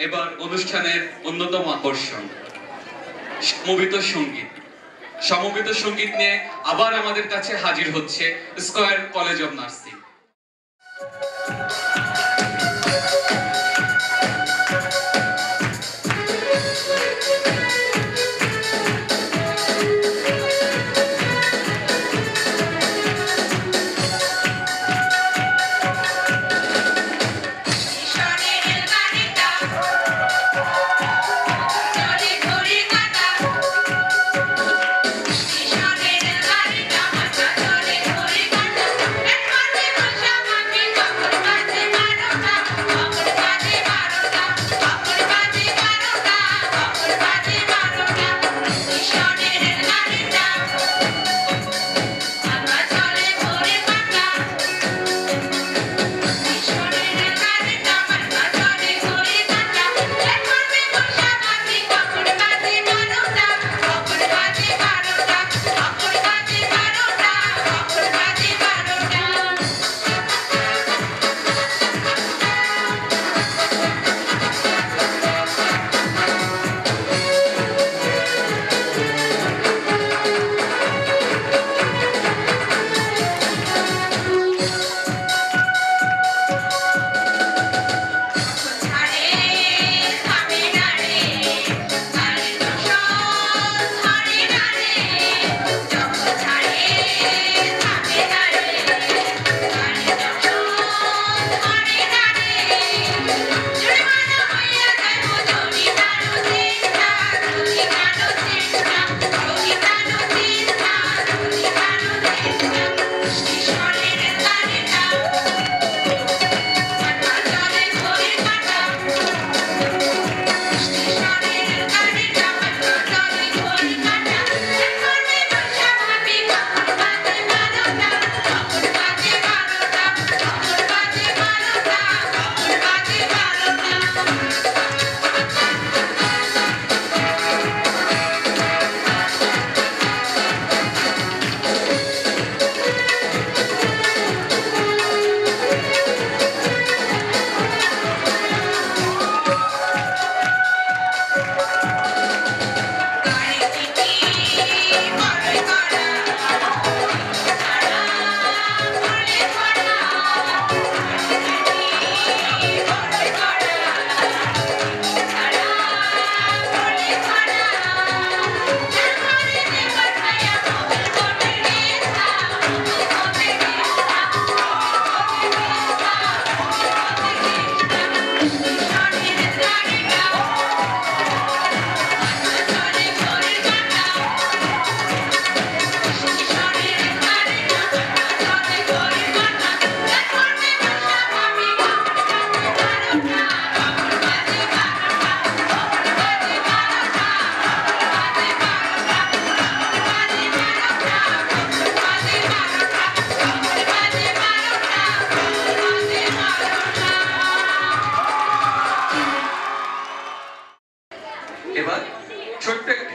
এবার অনুষ্ঠানের অন্যতম আকর্ষণ সমবেত সঙ্গীত। সমবেত সঙ্গীত নিয়ে আবার আমাদের কাছে হাজির হচ্ছে স্কয়ার কলেজ অফ নার্সিং। এবার ছোট্ট একটি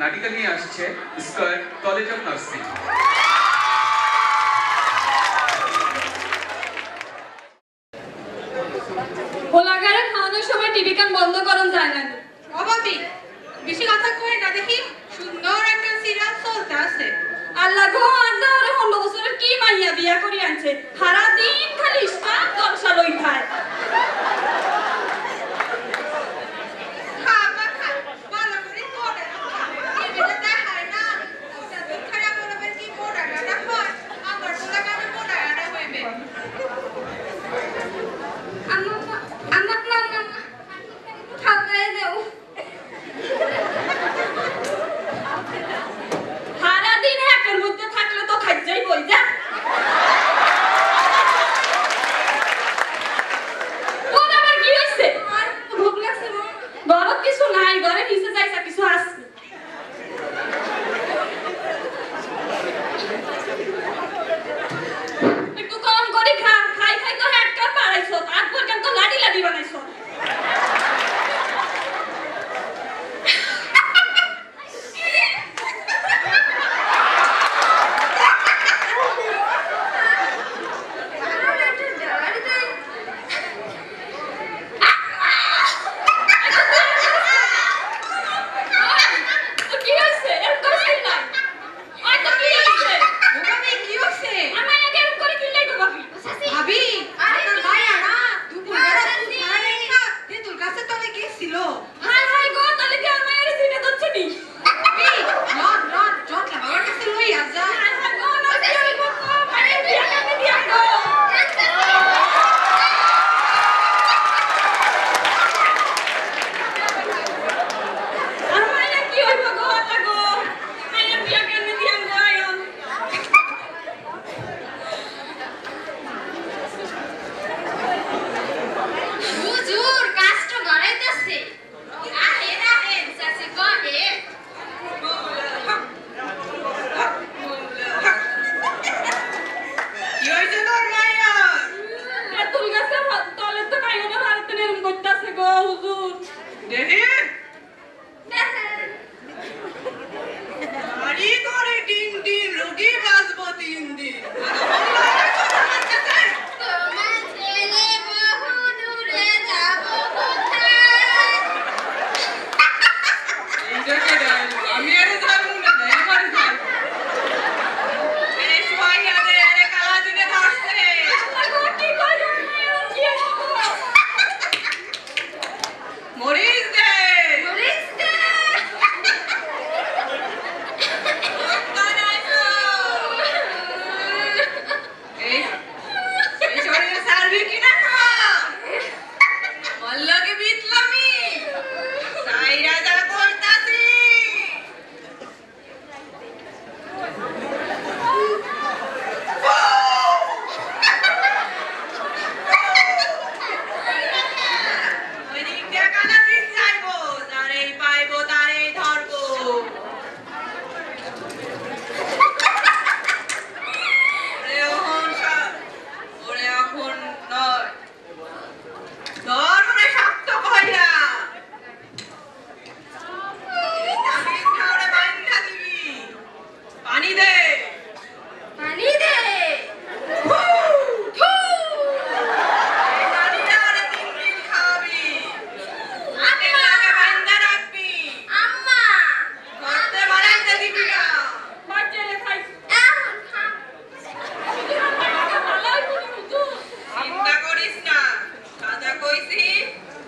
নাটিকা নিয়ে আসছে স্কয়ার কলেজ অফ নার্সিং। পোলাগারে খাওয়ানোর সময় টিভি কান বন্ধ করুন যায় না। অভাবী বেশি কথা কই না, দেখি সুন্দর একটা সিরিয়াল চলতে আছে। আল্লাহ গো, আল্লাহ ওরে 15 বছরের কি মাইয়া বিয়া করি আনছে, সারা দিন খালি ইস্টার জলসা লই খায়। সারাদিন হ্যাকের মধ্যে থাকলে তো খাইজাই বই যা। তোর আবার কি হইছে? আর ভোগ লাগছে না? ঘরে কিছু নাই, ঘরে নিচে যাইছা কিছু আছে। একটু কম করে খা, খাই খাই তো হ্যাক কার বাড়াইছো, তারপর কেন তো লাডি লাডি বানাইছো। দেখি বাড়ি করে টিন টিন রুগী বাঁচবো 3 দিন তোমার ছেলে বহু দূরে যাব কোথায়? এইটাকে ডায়লগ আমি আরে যাবো না আমার যাবো এই সোয়াইয়া দে আরে কালা দিনে ধরছে কি কইলো মরিস দে মরিস দে। এই এই শরীরে সার্ভি কিনা খা মল্লকে বিতলামি সাইরা যা করতাছি ওই দিক দিয়ে কানা দিন যাইবো যারেই পাইবো তারেই ধরবো ওরে এখন নয় ধর ওরে শক্ত কইরা ওরে বাইন্ধা দিবি পানি দে পানি দে। এই পানিটা ওরে 3 দিন খাওয়াবি আগে লাগে বাইন্ধা রাখবি আম্মা করতে বাড়াইতে দিবি না বাচ্চালে খাই এখন খা। ভালোই বলি তো চিন্তা করিস না দাদা কইছি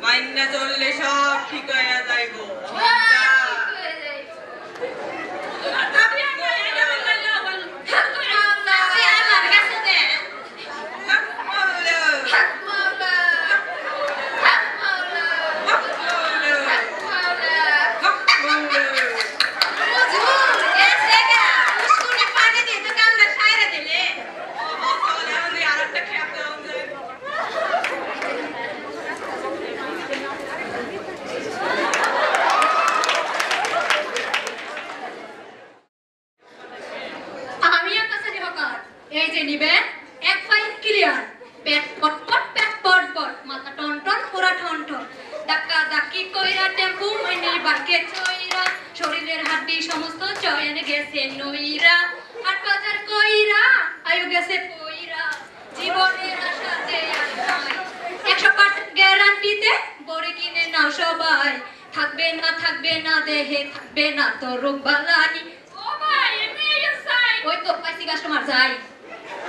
মাইন্না চললে সব ঠিক হয়ে যাইবো চিন্তা হয়ে যাই। আপনি আমার এটা বললা বল মাওলা তুই আমার কাছে দে। হক মাওলা হক মাওলা হক মাওলা হক মাওলা হক মাওলা। হুজুর গেছে গা উস্কুনি পানি দিয়ে তো কামটা সাইরা দিলে। আরেকটা খেয়ে দেওয়া যায় আমি আপনার সাথে হকার এই যে নিবেন 1 ফাইল ক্লিয়ার পেট পটপট পেট পটপট মাথা টন টন পুরা টন টন ডাক্কা ডাক্কি কইরা টেম্পু মাইনে বাকে চইরা শরীরের হাড্ডি সমস্ত চয়ন গেছে নইরা হাট বাজার কইরা আয়ু গেছে কইরা জীবনের আশা যে আর নাই 100% গ্যারান্টিতে বড়ি কিনে নাও সবাই থাকবে না দেহে থাকবে না তো রোগ বালাই ও ভাই এমনি সাই ওই তো পাইছি কাস্টমার যাই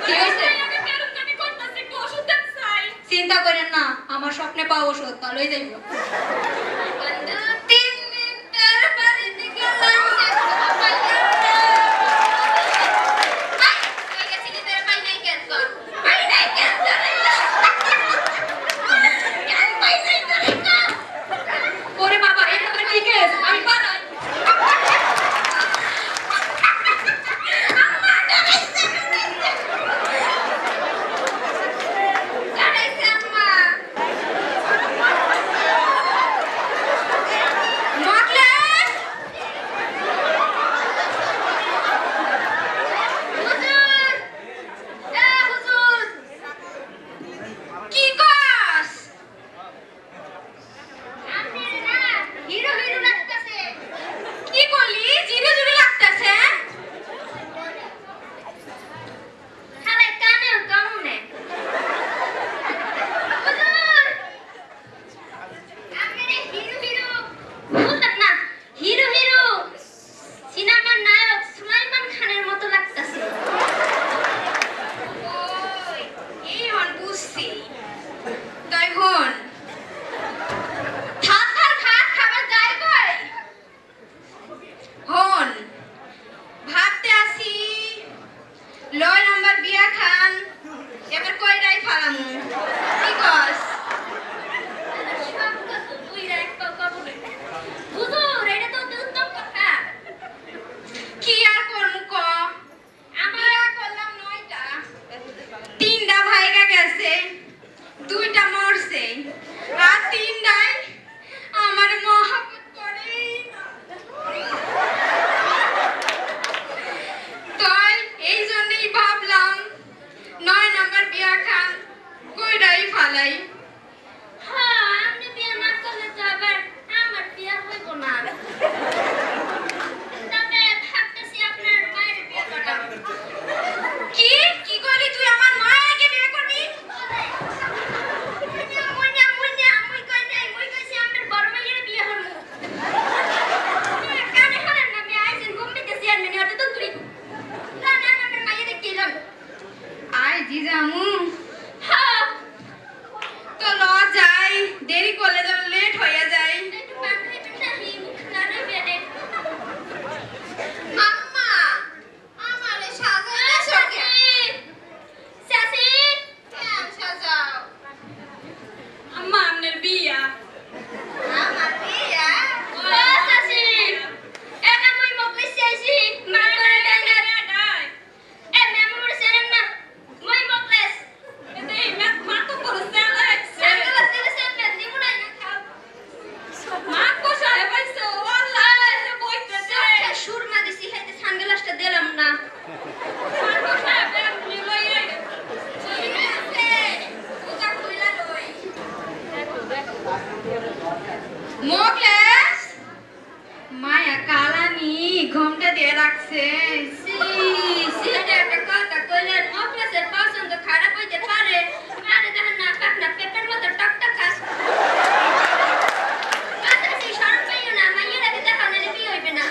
কি হয়েছে আমি কেরম জানি করতেছি ওষুধ দেন সাই চিন্তা করেন না আমার স্বপ্নে পাওয়া ওষুধ ভালোই যাইব ওরে বাবা এটা তো ঠিক আছে আমি পালাই মোকলেশ মায়া কালানি ঘুমটা দিয়ে রাখছে সিলেটে একটা কথা কইলেন মোকলেশের পছন্দ খারাপ হইতে পারে আরে দেখেন না পাকনা পেপার মতো টকটক খাস পাতাসি শরম পাইও না মাইয়ের আগে দেখা হলে বিয়ে হইবে না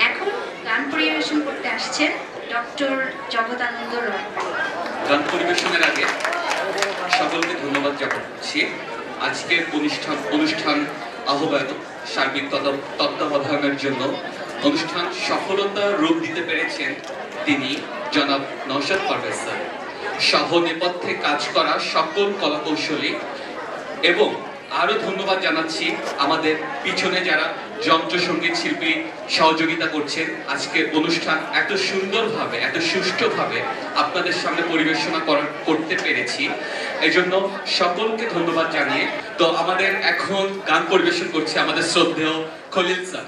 এখন গান পরিবেশন করতে আসছেন ডক্টর জগদানন্দ রয়। গান পরিবেশনের আগে সকলকে ধন্যবাদ জানাচ্ছি। আজকের অনুষ্ঠান আহ্বায়ক সার্বিক তত্ত্বাবধানের জন্য অনুষ্ঠান সফলতার রূপ দিতে পেরেছেন তিনি জনাব নওশাদ পারভেজ স্যার, সহ নেপথ্যে কাজ করা সকল কলাকৌশলী, এবং আরো ধন্যবাদ জানাচ্ছি আমাদের পিছনে যারা যন্ত্রসঙ্গীত শিল্পী সহযোগিতা করছেন। আজকের অনুষ্ঠান এত সুন্দরভাবে এত সুষ্ঠুভাবে আপনাদের সামনে পরিবেশনা করতে পেরেছি, এজন্য সকলকে ধন্যবাদ জানিয়ে তো আমাদের এখন গান পরিবেশন করছে আমাদের শ্রদ্ধেয় খলিল স্যার।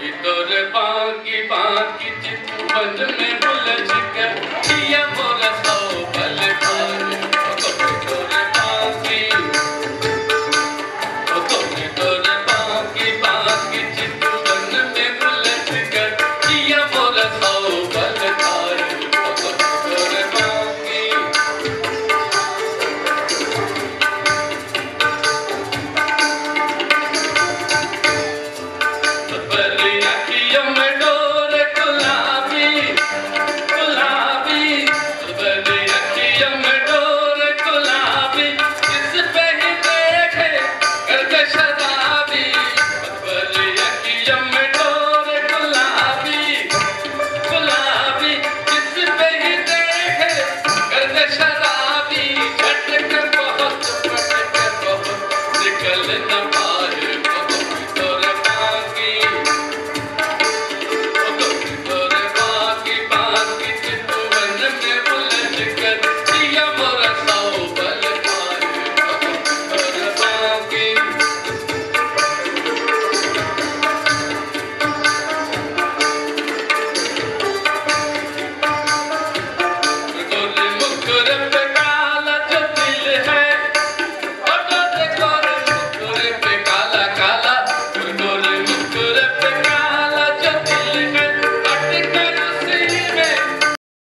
ভিতরে বাকি বাকি চিতবন में उलझा